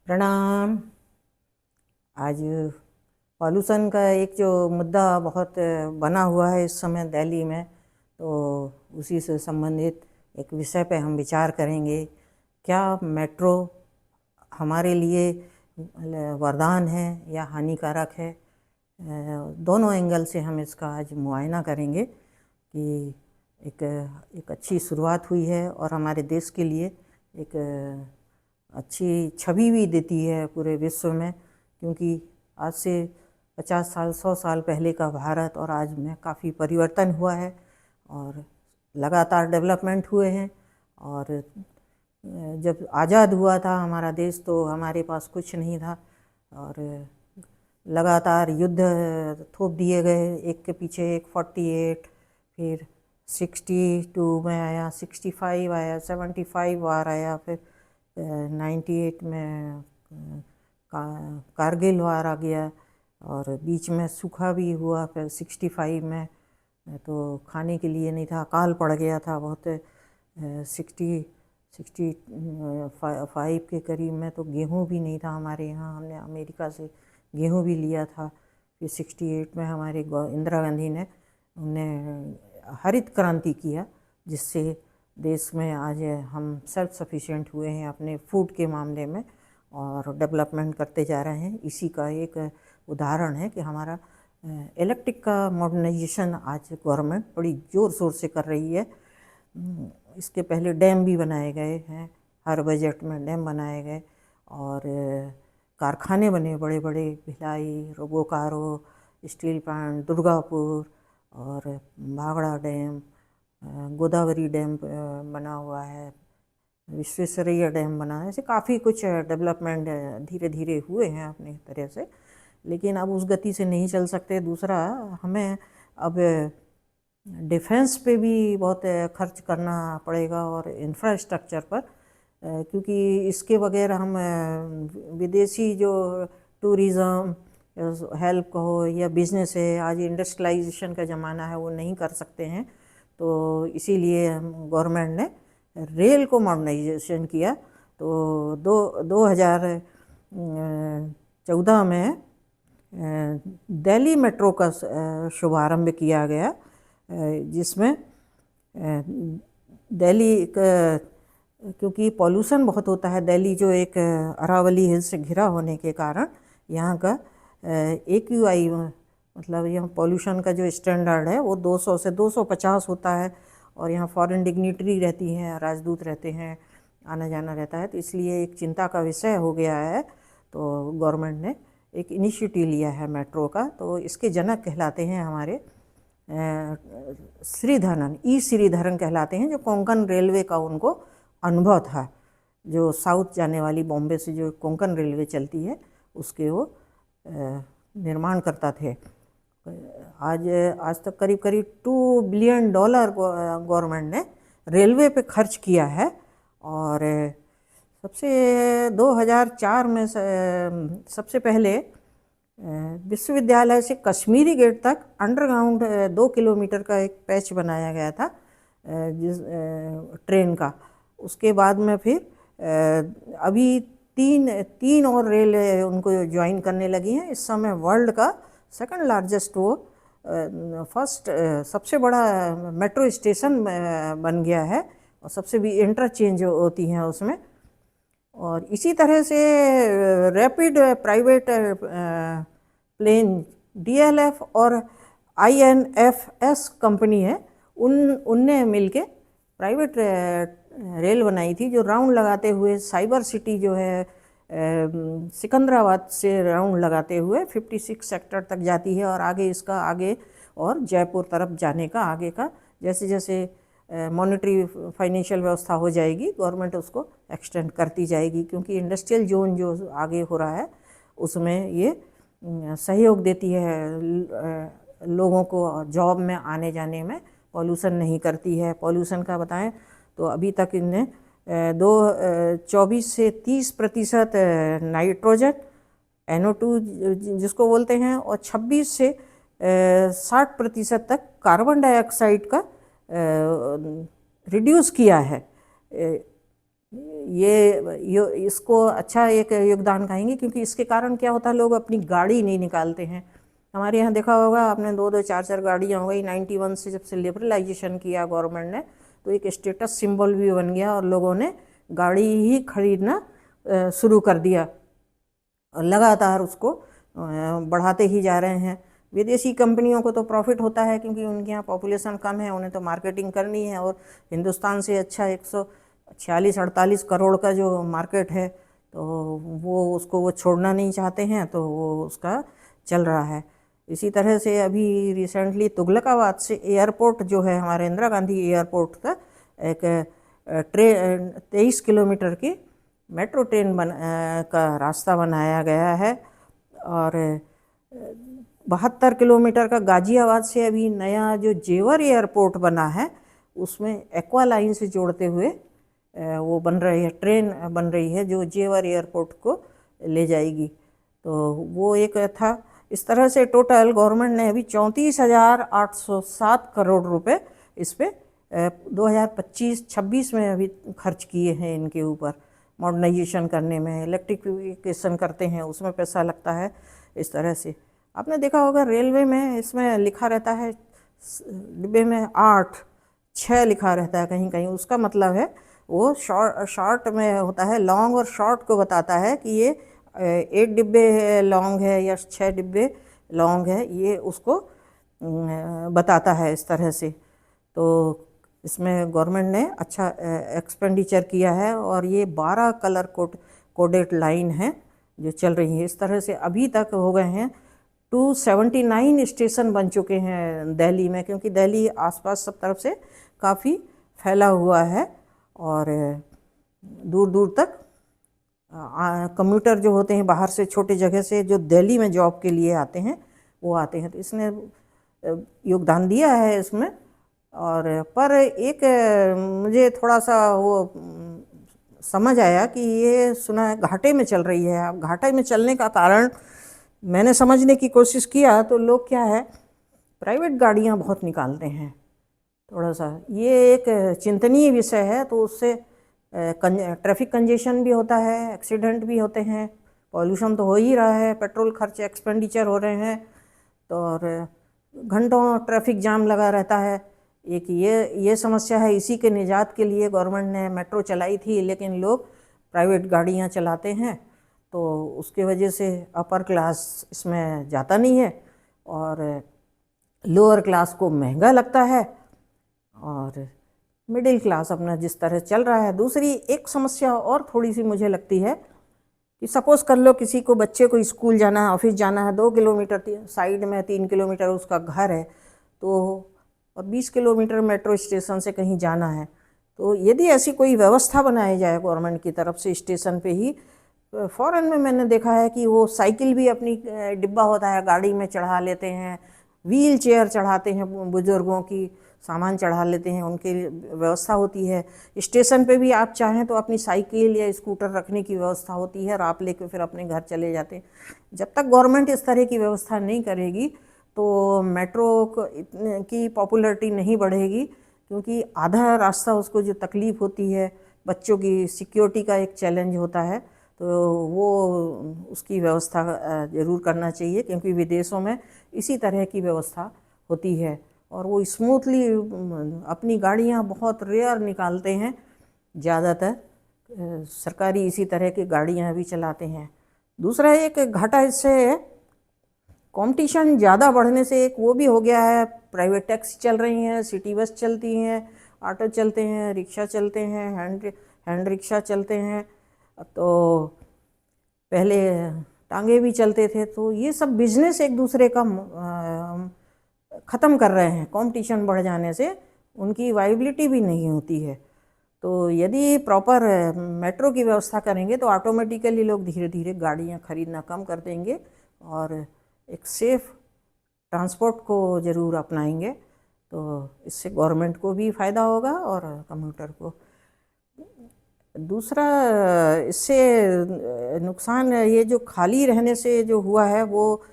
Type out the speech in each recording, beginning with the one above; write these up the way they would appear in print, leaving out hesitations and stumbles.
प्रणाम। आज पॉल्यूशन का एक जो मुद्दा बहुत बना हुआ है इस समय दिल्ली में, तो उसी से संबंधित एक विषय पे हम विचार करेंगे। क्या मेट्रो हमारे लिए वरदान है या हानिकारक है? दोनों एंगल से हम इसका आज मुआयना करेंगे कि एक अच्छी शुरुआत हुई है और हमारे देश के लिए एक अच्छी छवि भी देती है पूरे विश्व में, क्योंकि आज से 50 साल 100 साल पहले का भारत और आज में काफ़ी परिवर्तन हुआ है और लगातार डेवलपमेंट हुए हैं। और जब आज़ाद हुआ था हमारा देश तो हमारे पास कुछ नहीं था और लगातार युद्ध थोप दिए गए, एक के पीछे एक। 48, फिर 62 में आया, 65 आया, 75 वार आया, फिर 98 में कारगिल वार आ गया और बीच में सूखा भी हुआ। फिर 65 में तो खाने के लिए नहीं था, अकाल पड़ गया था बहुत। 65 के करीब में तो गेहूं भी नहीं था हमारे यहाँ, हमने अमेरिका से गेहूं भी लिया था। फिर 68 में हमारे इंदिरा गांधी ने हरित क्रांति किया, जिससे देश में आज हम सेल्फ सफिशिएंट हुए हैं अपने फूड के मामले में और डेवलपमेंट करते जा रहे हैं। इसी का एक उदाहरण है कि हमारा इलेक्ट्रिक का मॉडर्नाइजेशन आज गवर्नमेंट बड़ी ज़ोर शोर से कर रही है। इसके पहले डैम भी बनाए गए हैं, हर बजट में डैम बनाए गए और कारखाने बने बड़े बड़े, भिलाई, बोकारो स्टील प्लांट, दुर्गापुर और भाखड़ा डैम, गोदावरी डैम बना हुआ है, विश्वेश्वरैया डैम बना है। ऐसे काफ़ी कुछ डेवलपमेंट धीरे धीरे हुए हैं अपनी तरह से, लेकिन अब उस गति से नहीं चल सकते। दूसरा, हमें अब डिफेंस पे भी बहुत खर्च करना पड़ेगा और इंफ्रास्ट्रक्चर पर, क्योंकि इसके बगैर हम विदेशी जो टूरिज़म हेल्प कहो या बिजनेस है, आज इंडस्ट्रियलाइजेशन का ज़माना है, वो नहीं कर सकते हैं। तो इसीलिए गवर्नमेंट ने रेल को मॉडर्नाइजेशन किया। तो 2014 में दिल्ली मेट्रो का शुभारंभ किया गया, जिसमें दिल्ली क्योंकि पॉल्यूशन बहुत होता है, दिल्ली जो एक अरावली हिल से घिरा होने के कारण यहाँ का AQI मतलब यहाँ पॉल्यूशन का जो स्टैंडर्ड है वो 200 से 250 होता है। और यहाँ फॉरेन डिग्निटरी रहती हैं, राजदूत रहते हैं, आना जाना रहता है, तो इसलिए एक चिंता का विषय हो गया है। तो गवर्नमेंट ने एक इनिशिएटिव लिया है मेट्रो का। तो इसके जनक कहलाते हैं हमारे श्रीधरन, श्रीधरन कहलाते हैं, जो कोंकण रेलवे का उनको अनुभव था। जो साउथ जाने वाली बॉम्बे से जो कोंकण रेलवे चलती है उसके वो निर्माण करता थे। आज तक करीब करीब $2 बिलियन गवर्नमेंट ने रेलवे पे खर्च किया है। और 2004 में सबसे पहले विश्वविद्यालय से कश्मीरी गेट तक अंडरग्राउंड 2 किलोमीटर का एक पैच बनाया गया था ट्रेन का। उसके बाद में फिर अभी तीन और रेल उनको ज्वाइन करने लगी हैं। इस समय वर्ल्ड का सेकंड लार्जेस्ट वो फर्स्ट सबसे बड़ा मेट्रो स्टेशन बन गया है और सबसे भी इंटरचेंज होती हैं उसमें। और इसी तरह से रैपिड प्राइवेट प्लेन DLF और INFS कंपनी है, उनने मिलके प्राइवेट रेल बनाई थी, जो राउंड लगाते हुए साइबर सिटी जो है सिकंदराबाद से राउंड लगाते हुए 56 सेक्टर तक जाती है और आगे और जयपुर तरफ जाने का आगे का जैसे जैसे मॉनेटरी फाइनेंशियल व्यवस्था हो जाएगी, गवर्नमेंट उसको एक्सटेंड करती जाएगी, क्योंकि इंडस्ट्रियल जोन जो आगे हो रहा है उसमें ये सहयोग देती है लोगों को जॉब में आने जाने में, पॉल्यूशन नहीं करती है। पॉल्यूशन का बताएं तो अभी तक इनने 24 से 30% नाइट्रोजन NO2 जिसको बोलते हैं और 26 से 60% तक कार्बन डाइऑक्साइड का रिड्यूस किया है। ये इसको अच्छा एक योगदान कहेंगे, क्योंकि इसके कारण क्या होता है, लोग अपनी गाड़ी नहीं निकालते हैं। हमारे यहाँ देखा होगा आपने, 2-2 4-4 गाड़ियाँ हो गई। 91 से जब से लिबरलाइजेशन किया गवर्नमेंट ने, तो एक स्टेटस सिंबल भी बन गया और लोगों ने गाड़ी ही खरीदना शुरू कर दिया और लगातार उसको बढ़ाते ही जा रहे हैं। विदेशी कंपनियों को तो प्रॉफिट होता है, क्योंकि उनके यहाँ पॉपुलेशन कम है, उन्हें तो मार्केटिंग करनी है, और हिंदुस्तान से अच्छा 146-48 करोड़ का जो मार्केट है, तो वो छोड़ना नहीं चाहते हैं, तो वो उसका चल रहा है। इसी तरह से अभी रिसेंटली तुगलकाबाद से एयरपोर्ट जो है, हमारे इंदिरा गांधी एयरपोर्ट का एक 23 किलोमीटर की मेट्रो ट्रेन का रास्ता बनाया गया है, और 72 किलोमीटर का गाजियाबाद से अभी नया जो जेवर एयरपोर्ट बना है, उसमें एक्वा लाइन से जोड़ते हुए वो बन रही है, ट्रेन बन रही है जो जेवर एयरपोर्ट को ले जाएगी। तो वो एक था। इस तरह से टोटल गवर्नमेंट ने अभी 34,807 करोड़ रुपए इस पे 2025-26 में अभी खर्च किए हैं इनके ऊपर। मॉडर्नाइजेशन करने में, इलेक्ट्रिफिकेशन करते हैं, उसमें पैसा लगता है। इस तरह से आपने देखा होगा रेलवे में, इसमें लिखा रहता है डिब्बे में 8-6 लिखा रहता है कहीं कहीं। उसका मतलब है वो शॉर्ट में होता है, लॉन्ग और शॉर्ट को बताता है कि ये 8 डिब्बे लॉन्ग है या 6 डिब्बे लॉन्ग है, ये उसको बताता है इस तरह से। तो इसमें गवर्नमेंट ने अच्छा एक्सपेंडिचर किया है, और ये 12 कलर कोडेड लाइन है जो चल रही है। इस तरह से अभी तक हो गए हैं 279 स्टेशन बन चुके हैं दिल्ली में, क्योंकि दिल्ली आसपास सब तरफ से काफ़ी फैला हुआ है, और दूर दूर तक कम्यूटर जो होते हैं बाहर से, छोटे जगह से, जो दिल्ली में जॉब के लिए आते हैं, वो आते हैं। तो इसने योगदान दिया है इसमें। और पर एक मुझे थोड़ा सा वो समझ आया कि ये सुना है घाटे में चल रही है। अब घाटे में चलने का कारण मैंने समझने की कोशिश किया, तो लोग क्या है, प्राइवेट गाड़ियां बहुत निकालते हैं। थोड़ा सा ये एक चिंतनीय विषय है। तो उससे ट्रैफिक कंजेशन भी होता है, एक्सीडेंट भी होते हैं, पॉल्यूशन तो हो ही रहा है, पेट्रोल खर्च एक्सपेंडिचर हो रहे हैं, तो और घंटों ट्रैफिक जाम लगा रहता है। एक ये समस्या है। इसी के निजात के लिए गवर्नमेंट ने मेट्रो चलाई थी, लेकिन लोग प्राइवेट गाड़ियां चलाते हैं, तो उसके वजह से अपर क्लास इसमें जाता नहीं है, और लोअर क्लास को महंगा लगता है, और मिडिल क्लास अपना जिस तरह चल रहा है। दूसरी एक समस्या और थोड़ी सी मुझे लगती है कि सपोज़ कर लो किसी को, बच्चे को स्कूल जाना है, ऑफिस जाना है, 2 किलोमीटर साइड में 3 किलोमीटर उसका घर है, तो और 20 किलोमीटर मेट्रो स्टेशन से कहीं जाना है, तो यदि ऐसी कोई व्यवस्था बनाई जाए गवर्नमेंट की तरफ से स्टेशन पे ही। फॉरेन में मैंने देखा है कि वो साइकिल भी अपनी डिब्बा होता है, गाड़ी में चढ़ा लेते हैं, व्हील चेयर चढ़ाते हैं, बुजुर्गों की सामान चढ़ा लेते हैं, उनकी व्यवस्था होती है। स्टेशन पे भी आप चाहें तो अपनी साइकिल या स्कूटर रखने की व्यवस्था होती है, और आप लेकर फिर अपने घर चले जाते हैं। जब तक गवर्नमेंट इस तरह की व्यवस्था नहीं करेगी, तो मेट्रो की पॉपुलैरिटी नहीं बढ़ेगी, क्योंकि आधा रास्ता उसको जो तकलीफ़ होती है, बच्चों की सिक्योरिटी का एक चैलेंज होता है, तो वो उसकी व्यवस्था ज़रूर करना चाहिए, क्योंकि विदेशों में इसी तरह की व्यवस्था होती है, और वो स्मूथली अपनी गाड़ियां बहुत रेयर निकालते हैं। ज़्यादातर सरकारी इसी तरह की गाड़ियां भी चलाते हैं। दूसरा एक घाटा इससे कंपटीशन ज़्यादा बढ़ने से एक वो भी हो गया है, प्राइवेट टैक्सी चल रही हैं, सिटी बस चलती हैं, ऑटो चलते हैं, रिक्शा चलते हैं, हैंड रिक्शा चलते हैं। तो पहले टांगे भी चलते थे, तो ये सब बिजनेस एक दूसरे का ख़त्म कर रहे हैं। कंपटीशन बढ़ जाने से उनकी वाइबिलिटी भी नहीं होती है। तो यदि प्रॉपर मेट्रो की व्यवस्था करेंगे, तो ऑटोमेटिकली लोग धीरे धीरे गाड़ियाँ खरीदना कम कर देंगे, और एक सेफ़ ट्रांसपोर्ट को ज़रूर अपनाएंगे। तो इससे गवर्नमेंट को भी फ़ायदा होगा और कम्यूटर को। दूसरा इससे नुकसान ये जो खाली रहने से जो हुआ है, वो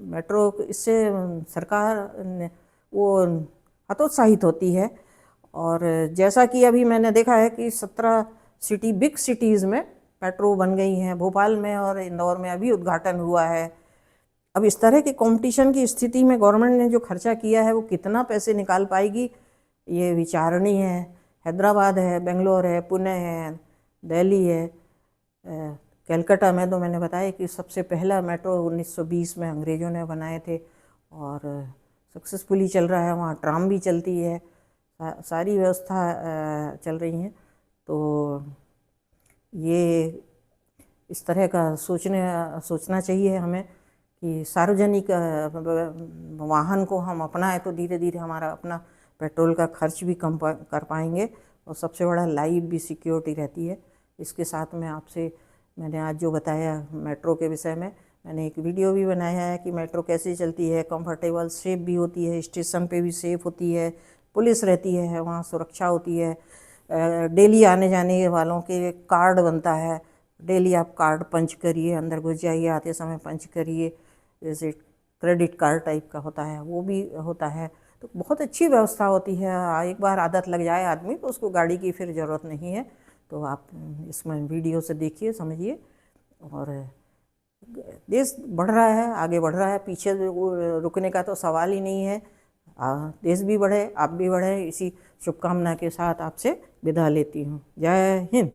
मेट्रो इससे सरकार वो हतोत्साहित होती है, और जैसा कि अभी मैंने देखा है कि 17 बिग सिटीज़ में मेट्रो बन गई हैं, भोपाल में और इंदौर में अभी उद्घाटन हुआ है। अब इस तरह के कंपटीशन की स्थिति में गवर्नमेंट ने जो खर्चा किया है वो कितना पैसे निकाल पाएगी, ये विचारणीय है। हैदराबाद है, बेंगलोर है, पुणे है, दिल्ली है, कलकत्ता में तो मैंने बताया कि सबसे पहला मेट्रो 1920 में अंग्रेज़ों ने बनाए थे और सक्सेसफुली चल रहा है। वहाँ ट्राम भी चलती है, सारी व्यवस्था चल रही हैं। तो ये इस तरह का सोचना चाहिए हमें कि सार्वजनिक वाहन को हम अपनाएं तो धीरे धीरे हमारा अपना पेट्रोल का खर्च भी कम कर पाएंगे और सबसे बड़ा लाइफ भी सिक्योरिटी रहती है। इसके साथ में आपसे मैंने आज जो बताया मेट्रो के विषय में, मैंने एक वीडियो भी बनाया है कि मेट्रो कैसे चलती है, कंफर्टेबल, सेफ भी होती है, स्टेशन पे भी सेफ होती है, पुलिस रहती है, वहाँ सुरक्षा होती है, डेली आने जाने वालों के कार्ड बनता है, डेली आप कार्ड पंच करिए, अंदर घुस जाइए, आते समय पंच करिए, जैसे क्रेडिट कार्ड टाइप का होता है वो भी होता है। तो बहुत अच्छी व्यवस्था होती है। एक बार आदत लग जाए आदमी तो उसको गाड़ी की फिर ज़रूरत नहीं है। तो आप इसमें वीडियो से देखिए, समझिए। और देश बढ़ रहा है, आगे बढ़ रहा है, पीछे रुकने का तो सवाल ही नहीं है। देश भी बढ़े, आप भी बढ़े, इसी शुभकामना के साथ आपसे विदा लेती हूँ। जय हिंद।